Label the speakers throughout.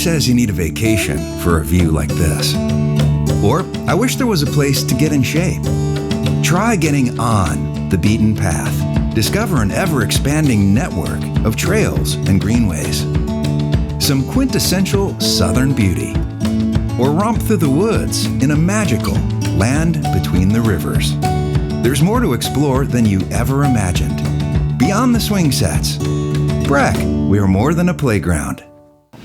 Speaker 1: says you need a vacation for a view like this? Or, I wish there was a place to get in shape. Try getting on the beaten path. Discover an ever-expanding network of trails and greenways. Some quintessential southern beauty. Or romp through the woods in a magical land between the rivers. There's more to explore than you ever imagined. Beyond the swing sets. Breck, we are more than a playground.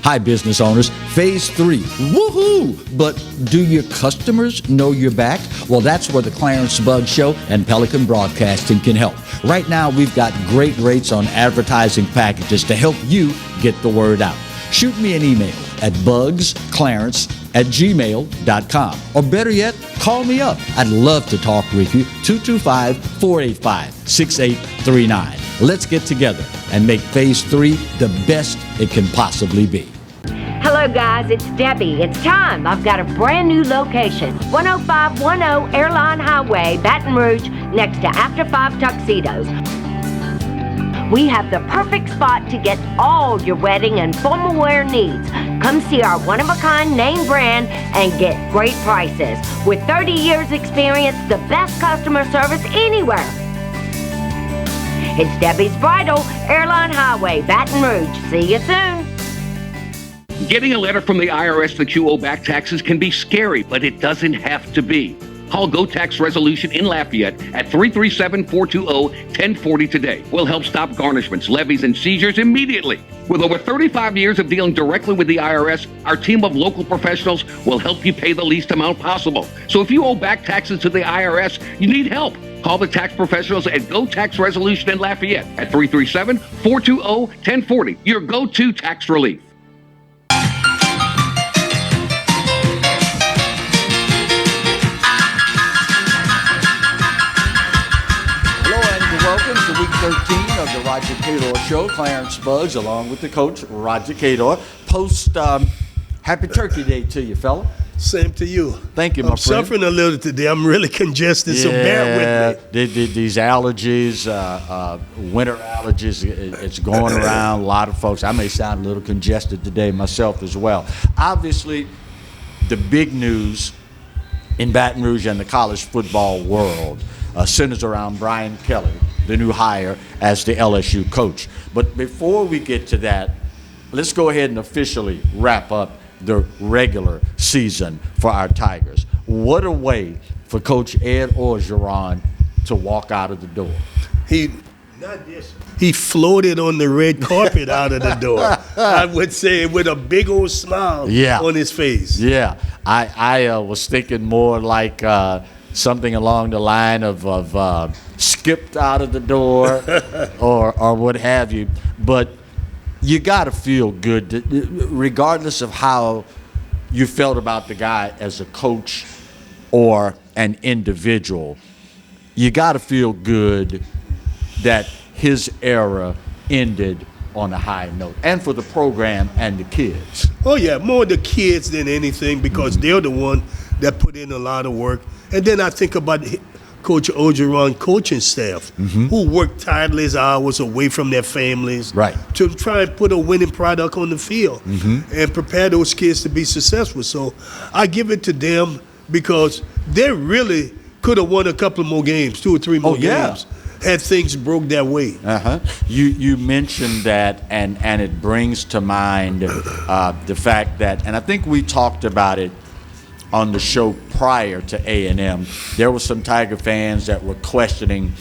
Speaker 2: Hi, business owners. Phase 3. Woohoo! But do your customers know you're back? Well, that's where the Clarence Bugg Show and Pelican Broadcasting can help. Right now, we've got great rates on advertising packages to help you get the word out. Shoot me an email at bugsclarence@gmail.com. Or better yet, call me up. I'd love to talk with you. 225-485-6839. Let's get together and make Phase 3 the best it can possibly be.
Speaker 3: Hello guys, it's Debbie. It's time. I've got a brand new location. 10510 Airline Highway, Baton Rouge, next to After 5 Tuxedos. We have the perfect spot to get all your wedding and formal wear needs. Come see our one-of-a-kind name brand and get great prices. With 30 years experience, the best customer service anywhere. It's Debbie's Bridal, Airline Highway, Baton Rouge. See you soon.
Speaker 4: Getting a letter from the IRS that you owe back taxes can be scary, but it doesn't have to be. Call Go Tax Resolution in Lafayette at 337-420-1040 today. We'll help stop garnishments, levies, and seizures immediately. With over 35 years of dealing directly with the IRS, our team of local professionals will help you pay the least amount possible. So if you owe back taxes to the IRS, you need help. Call the tax professionals at Go Tax Resolution in Lafayette at 337-420-1040. Your go-to tax relief.
Speaker 2: Welcome to week 13 of the Roger Cador Show. Clarence Buggs along with the coach, Roger Cador. Happy Turkey Day to you, fella.
Speaker 5: Same to you.
Speaker 2: Thank you, my
Speaker 5: I'm
Speaker 2: friend.
Speaker 5: suffering a little today. I'm really congested, so bear with me.
Speaker 2: These allergies, winter allergies, it's going around. A lot of folks. I may sound a little congested today myself as well. Obviously, the big news in Baton Rouge and the college football world centers around Brian Kelly, the new hire as the LSU coach. But before we get to that, let's go ahead and officially wrap up the regular season for our Tigers. What a way for Coach Ed Orgeron to walk out of the door.
Speaker 5: He floated on the red carpet out of the door. I would say with a big old smile on his face.
Speaker 2: Yeah, I was thinking more like something along the line of skipped out of the door or what have you. But you got to feel good, regardless of how you felt about the guy as a coach or an individual. You got to feel good that his era ended on a high note, and for the program and the kids.
Speaker 5: Oh, yeah, more the kids than anything, because they're the one that put in a lot of work. And then I think about Coach Orgeron coaching staff who work tireless hours away from their families to try and put a winning product on the field and prepare those kids to be successful. So I give it to them because they really could have won a couple more games, 2 or 3 more games, had things broke that way.
Speaker 2: You mentioned that, and it brings to mind the fact that, and I think we talked about it on the show prior to A&M, there were some Tiger fans that were questioning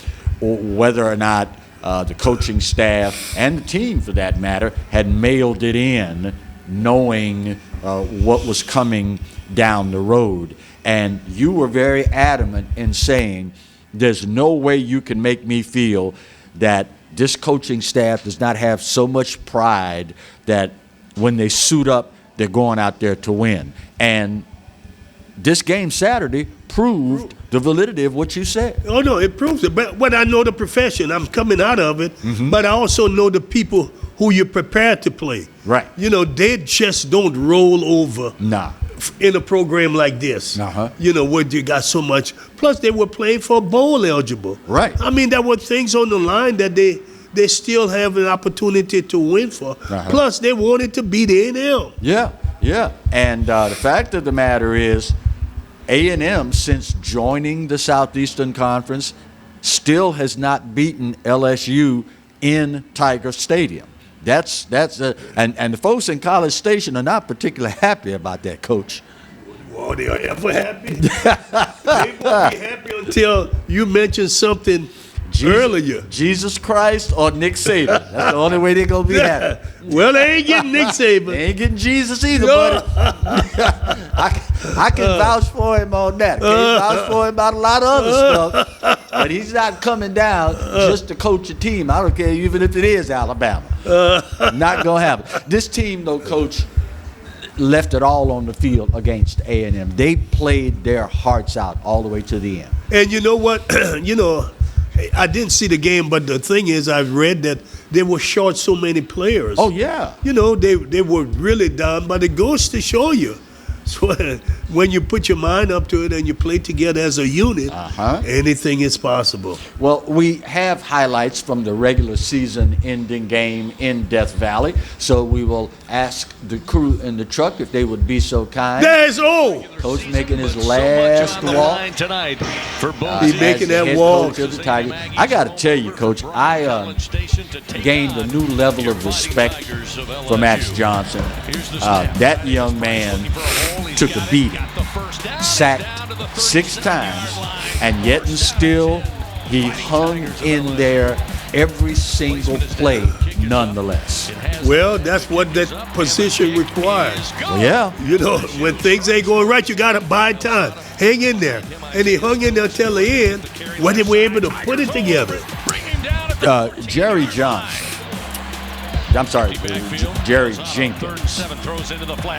Speaker 2: whether or not the coaching staff and the team, for that matter, had mailed it in knowing what was coming down the road. And you were very adamant in saying, there's no way you can make me feel that this coaching staff does not have so much pride that when they suit up, they're going out there to win. And this game Saturday proved the validity of what you said.
Speaker 5: Oh, no, it proves it. But I know the profession. I'm coming out of it. But I also know the people who you're prepared to play.
Speaker 2: Right.
Speaker 5: You know, they just don't roll over in a program like this. You know, where you got so much. Plus, they were playing for bowl eligible.
Speaker 2: Right.
Speaker 5: I mean, there were things on the line that they still have an opportunity to win for. Plus, they wanted to beat A&M.
Speaker 2: Yeah. Yeah, and the fact of the matter is, A&M, since joining the Southeastern Conference, still has not beaten LSU in Tiger Stadium. And the folks in College Station are not particularly happy about that, Coach.
Speaker 5: Well, they are ever happy. They won't be happy until you mention something earlier.
Speaker 2: Jesus Christ or Nick Saban. That's the only way they're going to be happy.
Speaker 5: Well, they ain't getting Nick Saban.
Speaker 2: They ain't getting Jesus either, buddy. I can vouch for him on that. Can't vouch for him about a lot of other stuff. But he's not coming down just to coach a team. I don't care even if it is Alabama. Not going to happen. This team, though, Coach, left it all on the field against A&M. They played their hearts out all the way to the end.
Speaker 5: And you know what? I didn't see the game, but the thing is, I've read that they were short so many players.
Speaker 2: Oh, yeah.
Speaker 5: They were really down, but it goes to show you. So when you put your mind up to it and you play together as a unit, anything is possible.
Speaker 2: Well, we have highlights from the regular season ending game in Death Valley, so we will ask the crew in the truck if they would be so kind.
Speaker 5: There's O!
Speaker 2: Coach making his last walk.
Speaker 6: Tonight for both
Speaker 5: He's making that walk.
Speaker 2: Of the Tigers. I got to tell you, Coach, I gained a new level of respect for Max Johnson. That young man took a beating, sacked 6 times, and yet and still he hung in there every single play nonetheless.
Speaker 5: Well, that's what that position requires.
Speaker 2: Well, yeah.
Speaker 5: When things ain't going right, you got to buy time. Hang in there. And he hung in there till the end when they were able to put it together.
Speaker 2: Jerry Jenkins,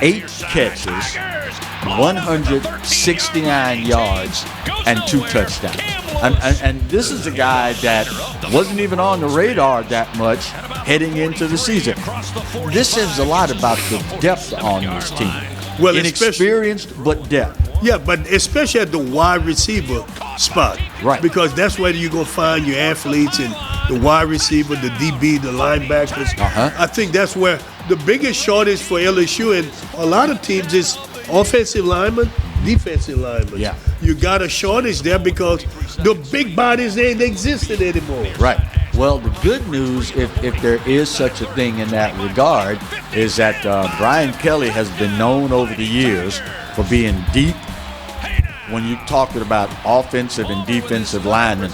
Speaker 2: 8 catches, 169 yards, and 2 touchdowns. And this is a guy that wasn't even on the radar that much heading into the season. This says a lot about the depth on this team.
Speaker 5: Well,
Speaker 2: inexperienced, but depth.
Speaker 5: Yeah, but especially at the wide receiver spot.
Speaker 2: Right.
Speaker 5: Because that's where you're going to find your athletes and the wide receiver, the DB, the linebackers. I think that's where the biggest shortage for LSU and a lot of teams is offensive linemen, defensive linemen.
Speaker 2: Yeah.
Speaker 5: You got a shortage there because the big bodies ain't existing anymore.
Speaker 2: Right. Well, the good news, if there is such a thing in that regard, is that Brian Kelly has been known over the years for being deep. When you're talking about offensive and defensive linemen,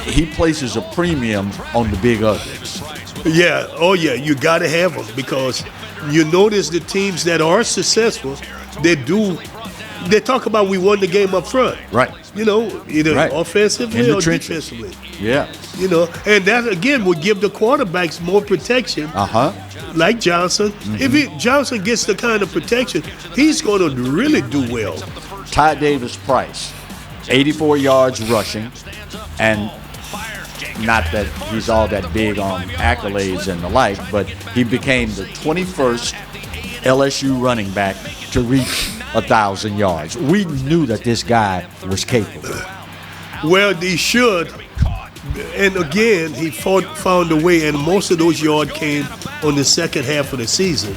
Speaker 2: he places a premium on the big uglies.
Speaker 5: Yeah. Oh, yeah. You got to have them because you notice the teams that are successful, they talk about we won the game up front.
Speaker 2: Right.
Speaker 5: Either offensively or defensively.
Speaker 2: Yeah.
Speaker 5: And that, again, would give the quarterbacks more protection. Like Johnson. If Johnson gets the kind of protection, he's going to really do well.
Speaker 2: Ty Davis-Price, 84 yards rushing, and not that he's all that big on accolades and the like, but he became the 21st LSU running back to reach 1,000 yards. We knew that this guy was capable.
Speaker 5: Well, he should. And again, he found a way, and most of those yards came on the second half of the season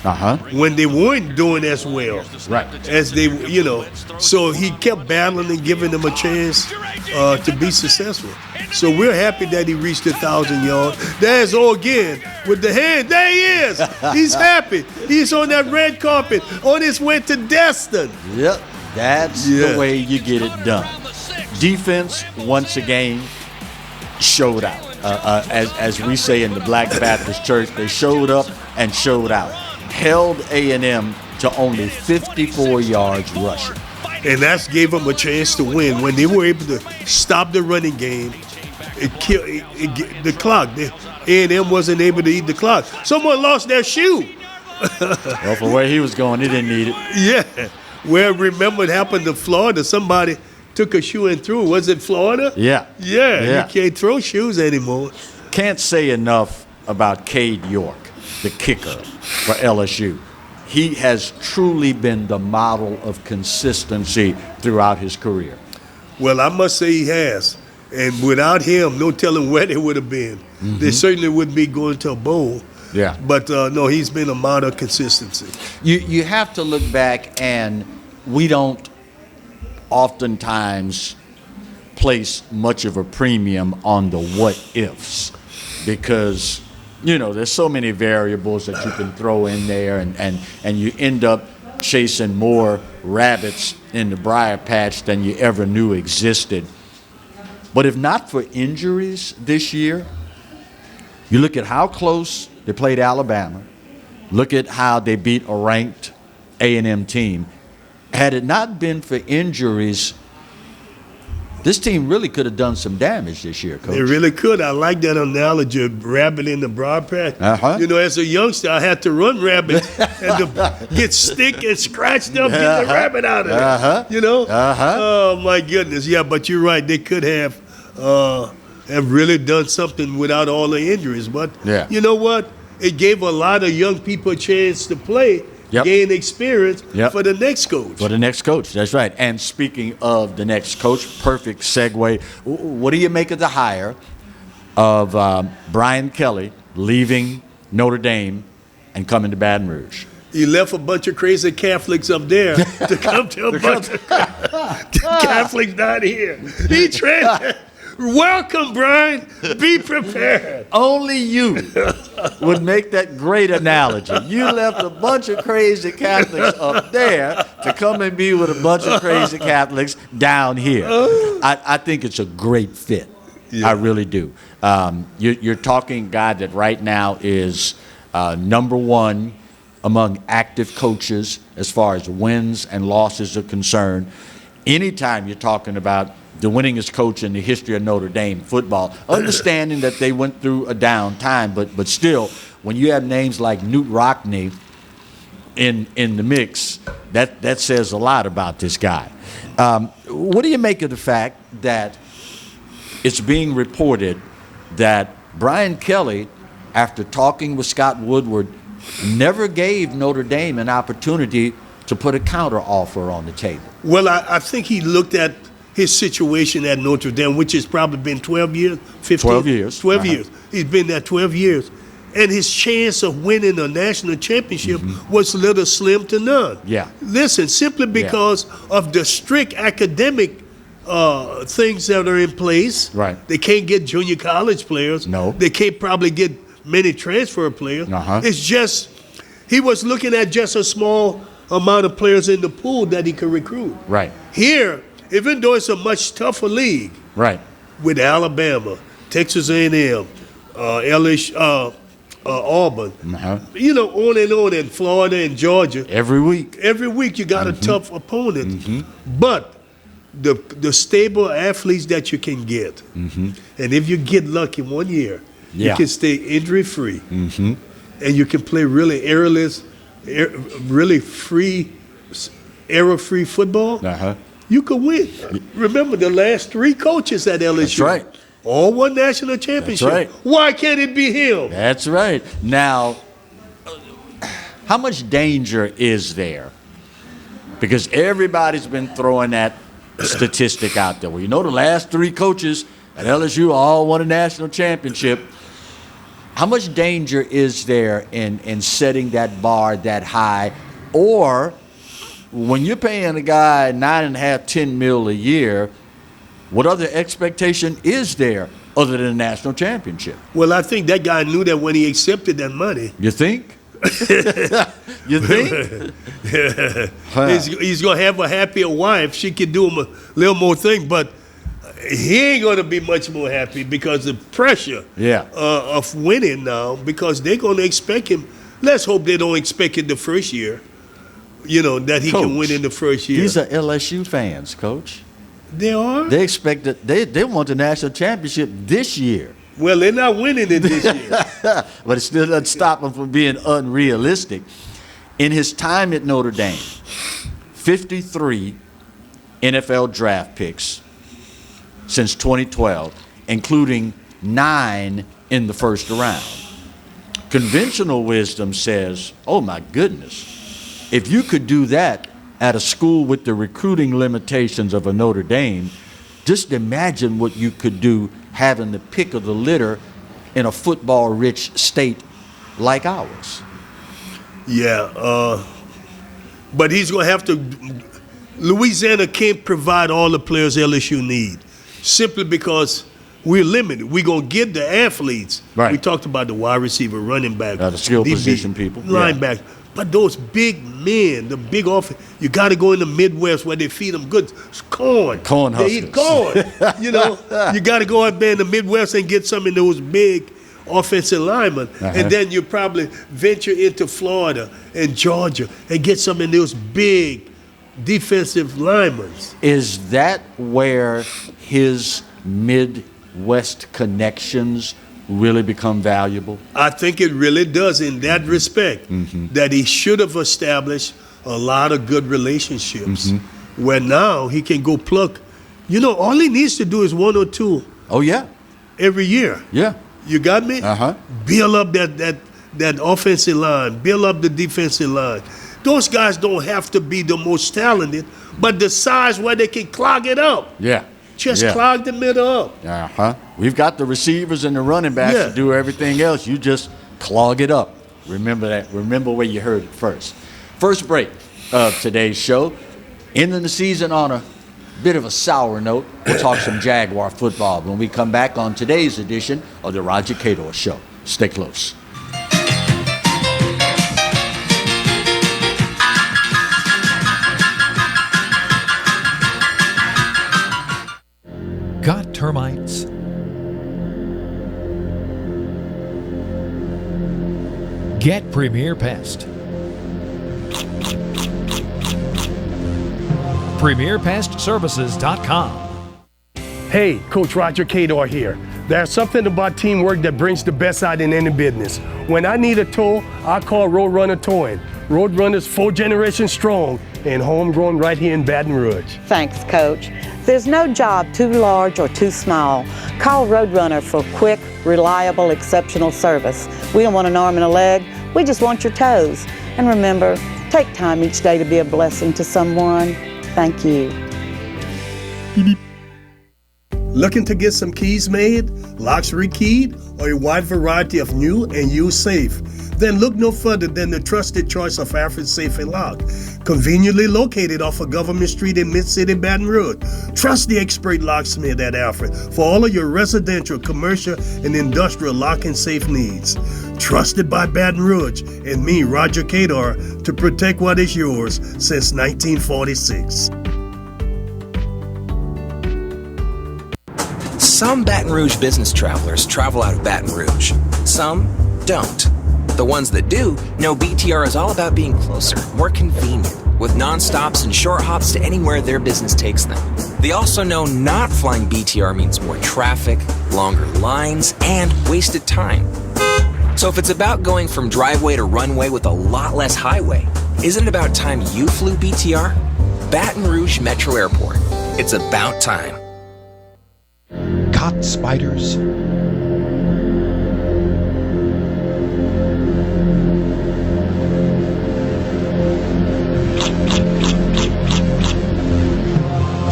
Speaker 5: when they weren't doing as well.
Speaker 2: Right.
Speaker 5: As they, So he kept battling and giving them a chance to be successful. So we're happy that he reached 1,000 yards. There's O again with the hand. There he is. He's happy. He's on that red carpet on his way to Destin.
Speaker 2: Yep. That's the way you get it done. Defense, once again, showed out. As we say in the Black Baptist Church, they showed up and showed out. Held A&M to only 54 yards rushing.
Speaker 5: And that gave them a chance to win. When they were able to stop the running game, it killed the clock. A&M wasn't able to eat the clock. Someone lost their shoe.
Speaker 2: Well, for where he was going, he didn't need it.
Speaker 5: Yeah. Well, remember it happened to Florida. Somebody took a shoe and threw. Was it Florida?
Speaker 2: Yeah.
Speaker 5: You can't throw shoes anymore.
Speaker 2: Can't say enough about Cade York, the kicker for LSU. He has truly been the model of consistency throughout his career.
Speaker 5: Well, I must say he has. And without him, no telling where they would have been. They certainly wouldn't be going to a bowl.
Speaker 2: Yeah.
Speaker 5: But no, he's been a model of consistency.
Speaker 2: You have to look back, and we don't oftentimes place much of a premium on the what ifs, because there's so many variables that you can throw in there, and you end up chasing more rabbits in the briar patch than you ever knew existed. But if not for injuries this year, you look at how close they played Alabama, look at how they beat a ranked A&M team. Had it not been for injuries, this team really could have done some damage this year, Coach.
Speaker 5: They really could. I like that analogy of rabbit in the broad patch.
Speaker 2: Uh-huh.
Speaker 5: As a youngster, I had to run rabbit and to get stick and scratched up, get the rabbit out of there.
Speaker 2: Uh-huh.
Speaker 5: Oh, my goodness. Yeah, but you're right. They could have really done something without all the injuries. But
Speaker 2: yeah.
Speaker 5: You know what? It gave a lot of young people a chance to play.
Speaker 2: Yep.
Speaker 5: Gain experience
Speaker 2: Yep.
Speaker 5: for the next coach.
Speaker 2: For the next coach, that's right. And speaking of the next coach, perfect segue. What do you make of the hire of Brian Kelly leaving Notre Dame and coming to Baton Rouge?
Speaker 5: He left a bunch of crazy Catholics up there to come to a bunch of Catholics down here. He trained. Welcome, Brian. Be prepared.
Speaker 2: Only you would make that great analogy. You left a bunch of crazy Catholics up there to come and be with a bunch of crazy Catholics down here. I think it's a great fit. Yeah. I really do. You're talking a guy that right now is number one among active coaches as far as wins and losses are concerned. Anytime you're talking about the winningest coach in the history of Notre Dame football, understanding that they went through a down time, but still, when you have names like Knute Rockne in the mix, that says a lot about this guy. What do you make of the fact that it's being reported that Brian Kelly, after talking with Scott Woodward, never gave Notre Dame an opportunity to put a counter offer on the table?
Speaker 5: Well, I think he looked at his situation at Notre Dame, which has probably been 12 years, 15?
Speaker 2: 12 years.
Speaker 5: 12 years. He's been there 12 years. And his chance of winning a national championship was little slim to none.
Speaker 2: Yeah.
Speaker 5: Listen, simply because of the strict academic things that are in place.
Speaker 2: Right.
Speaker 5: They can't get junior college players.
Speaker 2: No.
Speaker 5: They can't probably get many transfer players.
Speaker 2: Uh-huh.
Speaker 5: It's just, he was looking at just a small amount of players in the pool that he could recruit.
Speaker 2: Right.
Speaker 5: Here, even though it's a much tougher league,
Speaker 2: Right.
Speaker 5: with Alabama, Texas A&M, LSU, Auburn, on, and Florida and Georgia.
Speaker 2: Every week.
Speaker 5: Every week you got a tough opponent. But the stable athletes that you can get, and if you get lucky one year, you can stay injury-free, and you can play really errorless, really free, error-free football. You could win. Remember the last three coaches at LSU.
Speaker 2: That's right.
Speaker 5: All won national championship.
Speaker 2: That's right.
Speaker 5: Why can't it be him?
Speaker 2: That's right. Now, how much danger is there? Because everybody's been throwing that statistic out there. Well, the last three coaches at LSU all won a national championship. How much danger is there in setting that bar that high? Or when you're paying a guy $9.5, $10 million a year, what other expectation is there other than a national championship?
Speaker 5: Well, I think that guy knew that when he accepted that money.
Speaker 2: You think? You think?
Speaker 5: He's going to have a happier wife. She can do him a little more thing, but he ain't going to be much more happy because the pressure of winning now, because they're going to expect him. Let's hope they don't expect it the first year, that he can win in the first year.
Speaker 2: These are LSU fans, Coach.
Speaker 5: They are?
Speaker 2: They expect that they want the national championship this year.
Speaker 5: Well, they're not winning it this year.
Speaker 2: But it still doesn't stop them from being unrealistic. In his time at Notre Dame, 53 NFL draft picks since 2012, including 9 in the first round. Conventional wisdom says, oh my goodness, if you could do that at a school with the recruiting limitations of a Notre Dame, just imagine what you could do having the pick of the litter in a football-rich state like ours.
Speaker 5: Yeah, but he's going to have to. Louisiana can't provide all the players LSU need, simply because we're limited. We're going to get the athletes.
Speaker 2: Right.
Speaker 5: We talked about the wide receiver, running back,
Speaker 2: The skill position people,
Speaker 5: linebacker. Yeah. But those big men, the big offense, you got to go in the Midwest where they feed them good corn.
Speaker 2: Corn
Speaker 5: They eat corn. You got to go out there in the Midwest and get some of those big offensive linemen. And then you probably venture into Florida and Georgia and get some of those big defensive linemen.
Speaker 2: Is that where his Midwest connections really become valuable?
Speaker 5: I think it really does in that respect, that he should have established a lot of good relationships where now he can go pluck. All he needs to do is one or two.
Speaker 2: Oh, yeah.
Speaker 5: Every year.
Speaker 2: Yeah.
Speaker 5: You got me? Build up that offensive line. Build up the defensive line. Those guys don't have to be the most talented, but the size where they can clog it up.
Speaker 2: Yeah.
Speaker 5: Just clog the middle up.
Speaker 2: We've got the receivers and the running backs to do everything else. You just clog it up. Remember that. Remember where you heard it first. First break of today's show. Ending the season on a bit of a sour note. We'll talk some Jaguar football when we come back on today's edition of the Roger Cador Show. Stay close.
Speaker 6: Got termites? Get Premier Pest. PremierPestServices.com.
Speaker 5: Hey, Coach Roger Cador here. There's something about teamwork that brings the best out in any business. When I need a tow, I call Roadrunner Towing. Roadrunner's 4 generations strong and homegrown right here in Baton Rouge.
Speaker 7: Thanks, Coach. There's no job too large or too small. Call Roadrunner for quick, reliable, exceptional service. We don't want an arm and a leg. We just want your toes. And remember, take time each day to be a blessing to someone. Thank you.
Speaker 5: Looking to get some keys made, locks rekeyed, or a wide variety of new and used safe? Then look no further than the trusted choice of Alfred Safe and Lock. Conveniently located off of Government Street in Mid-City, Baton Rouge. Trust the expert locksmith at Alfred for all of your residential, commercial, and industrial lock and safe needs. Trusted by Baton Rouge and me, Roger Cador, to protect what is yours since 1946.
Speaker 8: Some Baton Rouge business travelers travel out of Baton Rouge. Some don't. The ones that do know BTR is all about being closer, more convenient, with non-stops and short hops to anywhere their business takes them. They also know not flying BTR means more traffic, longer lines, and wasted time. So if it's about going from driveway to runway with a lot less highway, isn't it about time you flew BTR? Baton Rouge Metro Airport. It's about time.
Speaker 6: Caught spiders?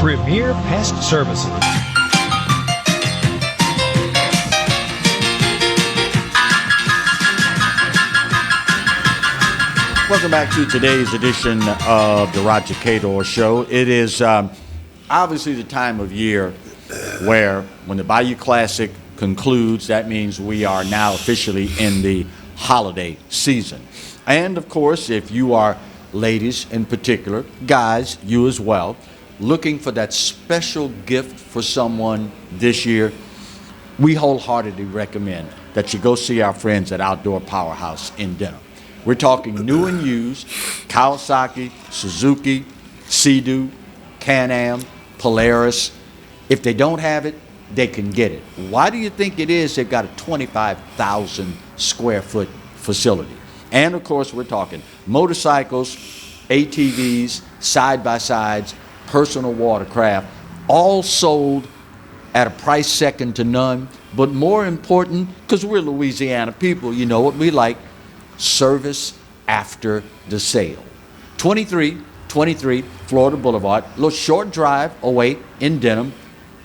Speaker 6: Premier Pest Services.
Speaker 2: Welcome back to today's edition of the Roger Cador Show. It is obviously the time of year where when the Bayou Classic concludes, that means we are now officially in the holiday season. And, of course, if you are ladies in particular, guys, you as well, looking for that special gift for someone this year, we wholeheartedly recommend that you go see our friends at Outdoor Powerhouse in Denham. We're talking new and used, Kawasaki, Suzuki, Sea-Doo, Can-Am, Polaris. If they don't have it, they can get it. Why do you think it is they've got a 25,000 square foot facility? And of course, we're talking motorcycles, ATVs, side-by-sides, personal watercraft, all sold at a price second to none. But more important, because we're Louisiana people, you know what we like, service after the sale. 2323 Florida Boulevard, a little short drive away in Denham.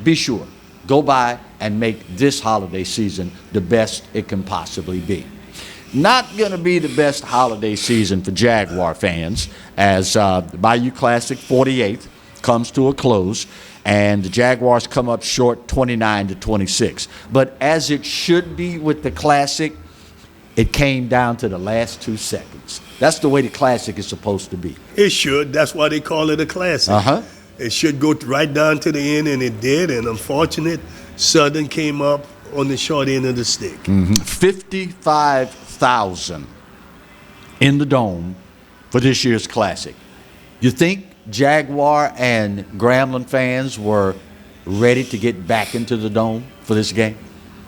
Speaker 2: Be sure, go by and make this holiday season the best it can possibly be. Not going to be the best holiday season for Jaguar fans as the Bayou Classic 48th comes to a close, and the Jaguars come up short 29-26. But as it should be with the Classic, it came down to the last 2 seconds. That's the way the Classic is supposed to be.
Speaker 5: It should. That's why they call it a Classic.
Speaker 2: Uh-huh.
Speaker 5: It should go right down to the end, and it did. And unfortunate, Southern came up on the short end of the stick.
Speaker 2: 55,000 in the Dome for this year's Classic. You think Jaguar and Grambling fans were ready to get back into the Dome for this game?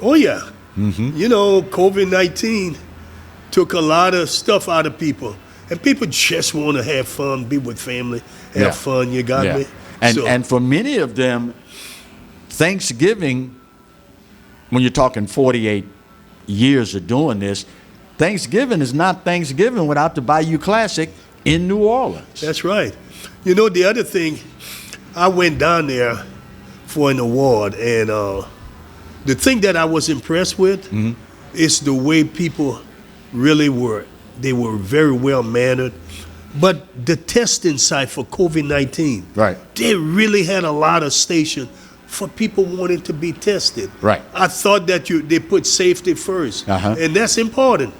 Speaker 5: Oh, yeah. You know, COVID-19 took a lot of stuff out of people. And people just want to have fun, be with family, have fun. You got me?
Speaker 2: And for many of them, Thanksgiving, when you're talking 48 years of doing this, Thanksgiving is not Thanksgiving without the Bayou Classic in New Orleans.
Speaker 5: That's right. You know, the other thing, I went down there for an award, and the thing that I was impressed with is the way people really were. They were very well mannered. But the testing site for COVID-19,
Speaker 2: Right.
Speaker 5: they really had a lot of station for people wanting to be tested.
Speaker 2: Right.
Speaker 5: I thought that they put safety first, and that's important.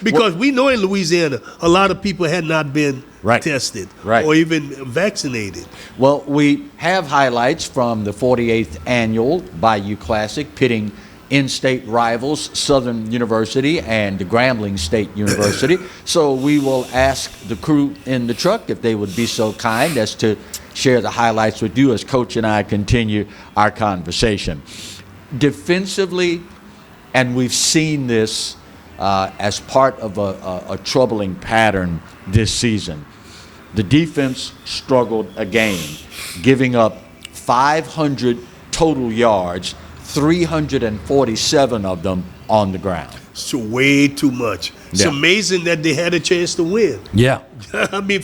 Speaker 5: Because we know in Louisiana, a lot of people had not been tested or even vaccinated.
Speaker 2: Well, we have highlights from the 48th annual Bayou Classic pitting in-state rivals Southern University and the Grambling State University. So we will ask the crew in the truck if they would be so kind as to share the highlights with you as Coach and I continue our conversation. Defensively, and we've seen this as part of a troubling pattern this season, the defense struggled again, giving up 500 total yards, 347 of them on the ground.
Speaker 5: So way too much. It's amazing that they had a chance to win.
Speaker 2: Yeah.
Speaker 5: I mean,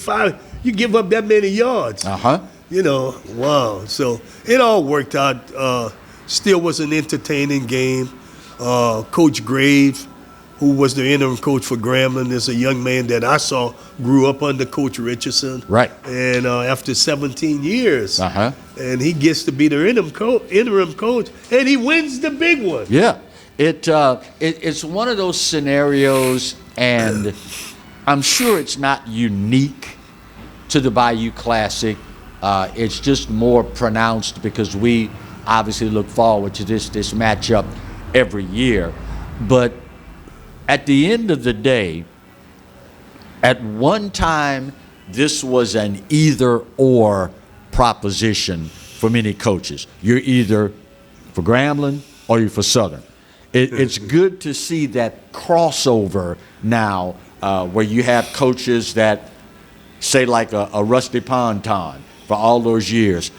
Speaker 5: you give up that many yards. You know, wow. So it all worked out. Still was an entertaining game. Coach Graves, who was the interim coach for Grambling, is a young man that I saw grew up under Coach Richardson.
Speaker 2: Right.
Speaker 5: And after 17 years, and he gets to be the interim coach, and he wins the big one.
Speaker 2: Yeah. It's one of those scenarios, and I'm sure it's not unique to the Bayou Classic. It's just more pronounced because we obviously look forward to this matchup every year. But at the end of the day, at one time, this was an either-or proposition for many coaches. You're either for Grambling or you're for Southern. It's good to see that crossover now where you have coaches that, say like a Rusty Ponton for all those years,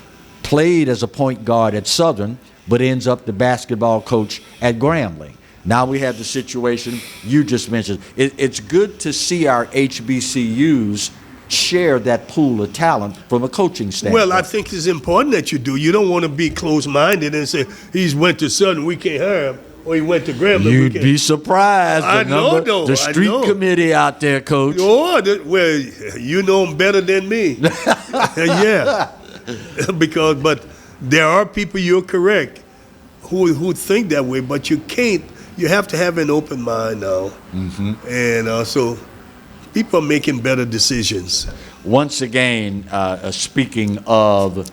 Speaker 2: played as a point guard at Southern, but ends up the basketball coach at Grambling. Now we have the situation you just mentioned. It's good to see our HBCUs share that pool of talent from a coaching standpoint.
Speaker 5: Well, I think it's important that you do. You don't want to be closed-minded and say, he's went to Southern, we can't hire him, or he went to Grambling.
Speaker 2: You'd be surprised. The street committee out there, Coach.
Speaker 5: Oh, well, you know him better than me. Yeah. But there are people, you're correct, who think that way, but you can't. You have to have an open mind now. And so people are making better decisions.
Speaker 2: Once again, speaking of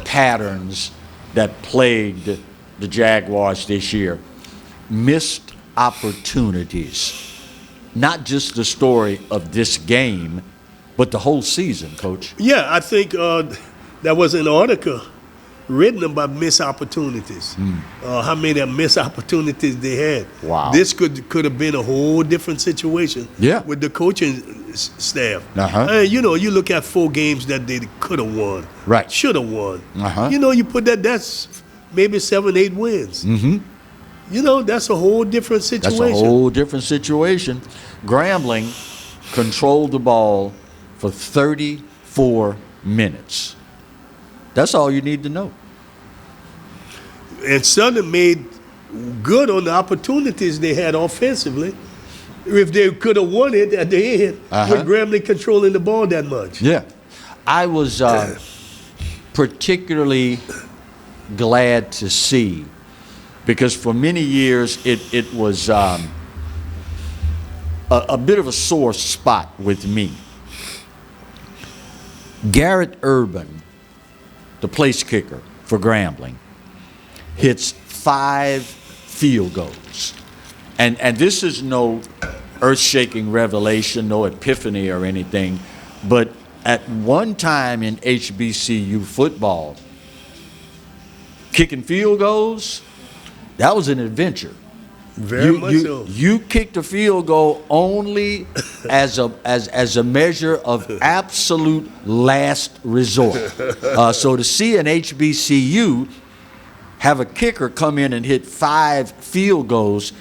Speaker 2: patterns that plagued the Jaguars this year, missed opportunities. Not just the story of this game, but the whole season, Coach.
Speaker 5: Yeah, I think there was an article written about missed opportunities. How many missed opportunities they had.
Speaker 2: Wow.
Speaker 5: This could have been a whole different situation with the coaching staff. You know, you look at 4 games that they could have won.
Speaker 2: Right.
Speaker 5: Should have won. You know, you put that's maybe 7-8 wins. You know, that's a whole different situation.
Speaker 2: That's a whole different situation. Grambling controlled the ball for 34 minutes. That's all you need to know.
Speaker 5: And Southern made good on the opportunities they had offensively. if they could have won it at the end with Grambling controlling the ball that much.
Speaker 2: Yeah. I was particularly glad to see, because for many years it was a bit of a sore spot with me. Garrett Urban, the place kicker for Grambling, hits 5 field goals. And this is no earth-shaking revelation, no epiphany or anything, but at one time in HBCU football, kicking field goals, that was an adventure.
Speaker 5: Very much so.
Speaker 2: You kicked a field goal only as a measure of absolute last resort. So to see an HBCU have a kicker come in and hit 5 field goals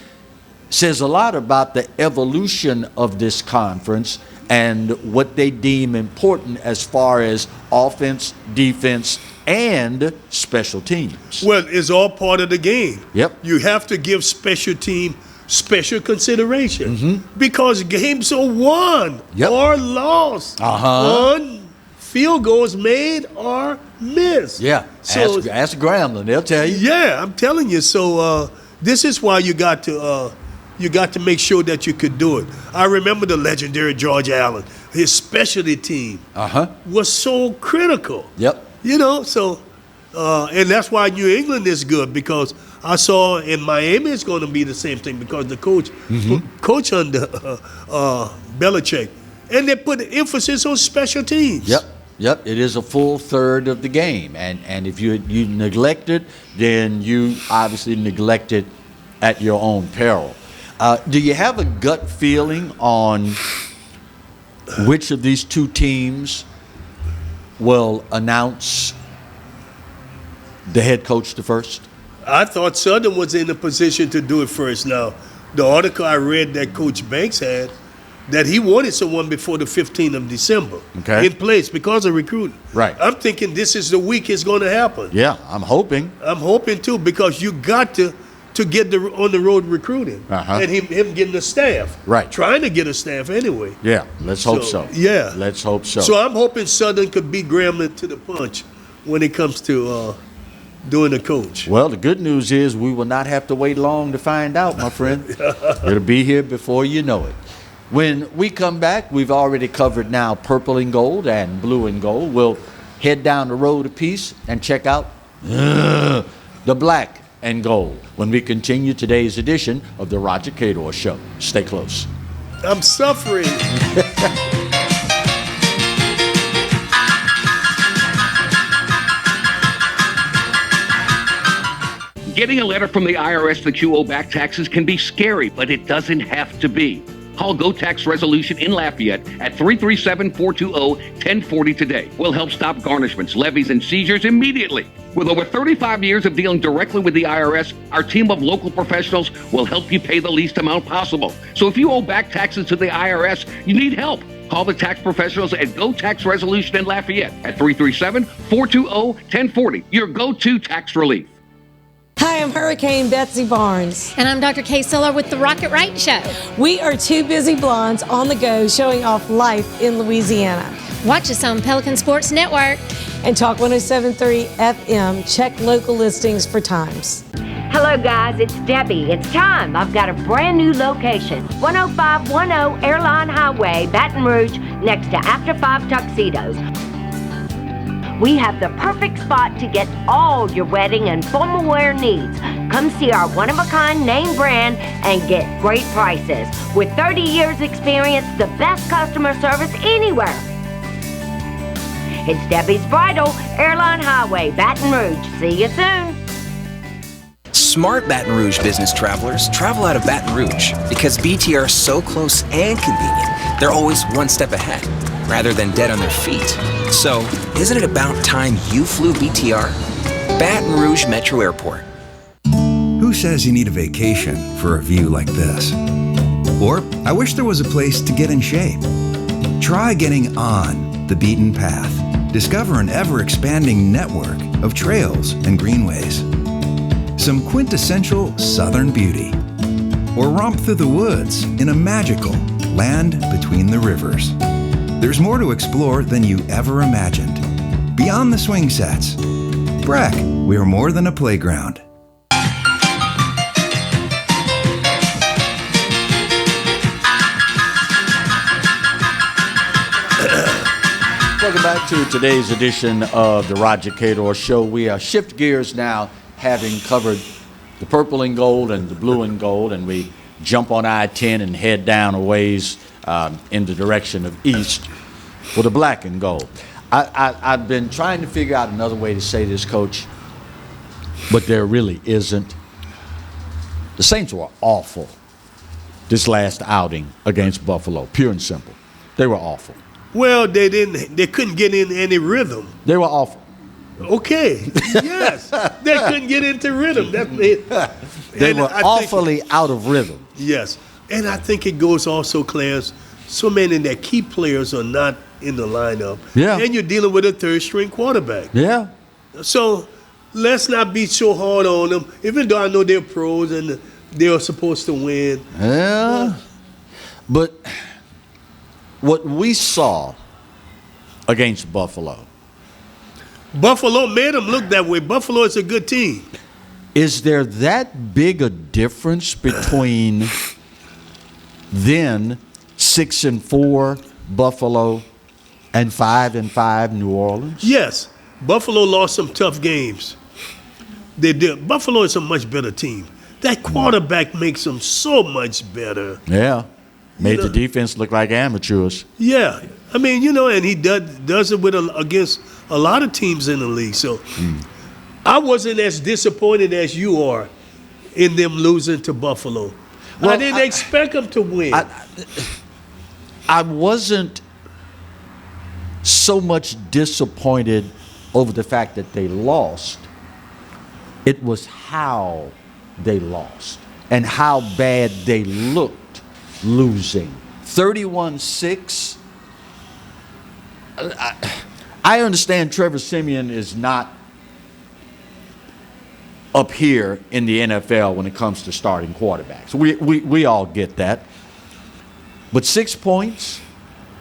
Speaker 2: says a lot about the evolution of this conference and what they deem important as far as offense, defense, and special teams.
Speaker 5: Well, it's all part of the game.
Speaker 2: Yep.
Speaker 5: You have to give special team special consideration because games are won or lost on field goals made or missed.
Speaker 2: Yeah.
Speaker 5: So
Speaker 2: ask Grambling, they'll tell you.
Speaker 5: Yeah, I'm telling you. So this is why you got to make sure that you could do it. I remember the legendary George Allen. His specialty team was so critical.
Speaker 2: Yep.
Speaker 5: You know, so and that's why New England is good, because I saw in Miami it's going to be the same thing because the coach under Belichick, and they put emphasis on special teams.
Speaker 2: Yep, it is a full third of the game, and if you neglect it, then you obviously neglect it at your own peril. Do you have a gut feeling on which of these two teams will announce the head coach the first?
Speaker 5: I thought Southern was in a position to do it first. Now, the article I read that Coach Banks had, that he wanted someone before the 15th of December in place because of recruiting.
Speaker 2: Right.
Speaker 5: I'm thinking this is the week it's going to happen.
Speaker 2: Yeah, I'm hoping.
Speaker 5: I'm hoping too, because you got to get on the road recruiting and him getting the staff.
Speaker 2: Right.
Speaker 5: Trying to get a staff anyway.
Speaker 2: Yeah, let's hope so.
Speaker 5: Yeah.
Speaker 2: Let's hope so.
Speaker 5: So I'm hoping Southern could beat Grambling to the punch when it comes to doing the coach.
Speaker 2: Well, the good news is we will not have to wait long to find out, my friend. It'll be here before you know it. When we come back, we've already covered now purple and gold and blue and gold. We'll head down the road a piece and check out the black and gold when we continue today's edition of the Roger Cador Show. Stay close.
Speaker 5: I'm suffering.
Speaker 4: Getting a letter from the IRS that you owe back taxes can be scary, but it doesn't have to be. Call Go Tax Resolution in Lafayette at 337-420-1040 today. We'll help stop garnishments, levies, and seizures immediately. With over 35 years of dealing directly with the IRS, our team of local professionals will help you pay the least amount possible. So if you owe back taxes to the IRS, you need help. Call the tax professionals at Go Tax Resolution in Lafayette at 337-420-1040. Your go-to tax relief.
Speaker 9: Hi, I'm Hurricane Betsy Barnes.
Speaker 10: And I'm Dr. Kay Siller with The Rocket Right Show.
Speaker 9: We are two busy blondes on the go showing off life in Louisiana.
Speaker 10: Watch us on Pelican Sports Network.
Speaker 9: And Talk 107.3 FM. Check local listings for times.
Speaker 3: Hello guys, it's Debbie. It's time. I've got a brand new location. 10510 Airline Highway, Baton Rouge, next to After 5 Tuxedos. We have the perfect spot to get all your wedding and formal wear needs. Come see our one-of-a-kind name brand and get great prices. With 30 years experience, the best customer service anywhere. It's Debbie's Bridal, Airline Highway, Baton Rouge. See you soon.
Speaker 8: Smart Baton Rouge business travelers travel out of Baton Rouge because BTR is so close and convenient. They're always one step ahead, rather than dead on their feet. So, isn't it about time you flew BTR? Baton Rouge Metro Airport.
Speaker 1: Who says you need a vacation for a view like this? Or, I wish there was a place to get in shape. Try getting on the beaten path. Discover an ever-expanding network of trails and greenways. Some quintessential Southern beauty. or romp through the woods in a magical land between the rivers. There's more to explore than you ever imagined. Beyond the swing sets, Breck, we are more than a playground.
Speaker 2: Welcome back to today's edition of the Roger Cador Show. We shift gears now, having covered the purple and gold and the blue and gold, and we jump on I-10 and head down a ways in the direction of east with the black and gold. I've been trying to figure out another way to say this, Coach, but there really isn't. The Saints were awful this last outing against Buffalo, pure and simple. They were awful.
Speaker 5: Well, they couldn't get in any rhythm.
Speaker 2: They were awful.
Speaker 5: Okay, yes. They couldn't get into rhythm.
Speaker 2: They were awfully out of rhythm.
Speaker 5: Yes. And I think it goes also, Clarence, so many of their key players are not in the lineup.
Speaker 2: Yeah.
Speaker 5: And you're dealing with a third-string quarterback.
Speaker 2: Yeah.
Speaker 5: So let's not be so hard on them, even though I know they're pros and they're supposed to win.
Speaker 2: Yeah. But what we saw against Buffalo
Speaker 5: made them look that way. Buffalo is a good team.
Speaker 2: Is there that big a difference between then 6-4 Buffalo and 5-5 New Orleans?
Speaker 5: Yes. Buffalo lost some tough games. They did. Buffalo is a much better team. That quarterback makes them so much better.
Speaker 2: Yeah. Made the defense look like amateurs.
Speaker 5: Yeah. I mean, and he does it against a lot of teams in the league. So I wasn't as disappointed as you are in them losing to Buffalo. Well, I didn't expect them to win.
Speaker 2: I wasn't so much disappointed over the fact that they lost. It was how they lost and how bad they looked losing. 31-6. I understand Trevor Siemian is not up here in the NFL when it comes to starting quarterbacks. We all get that. But 6 points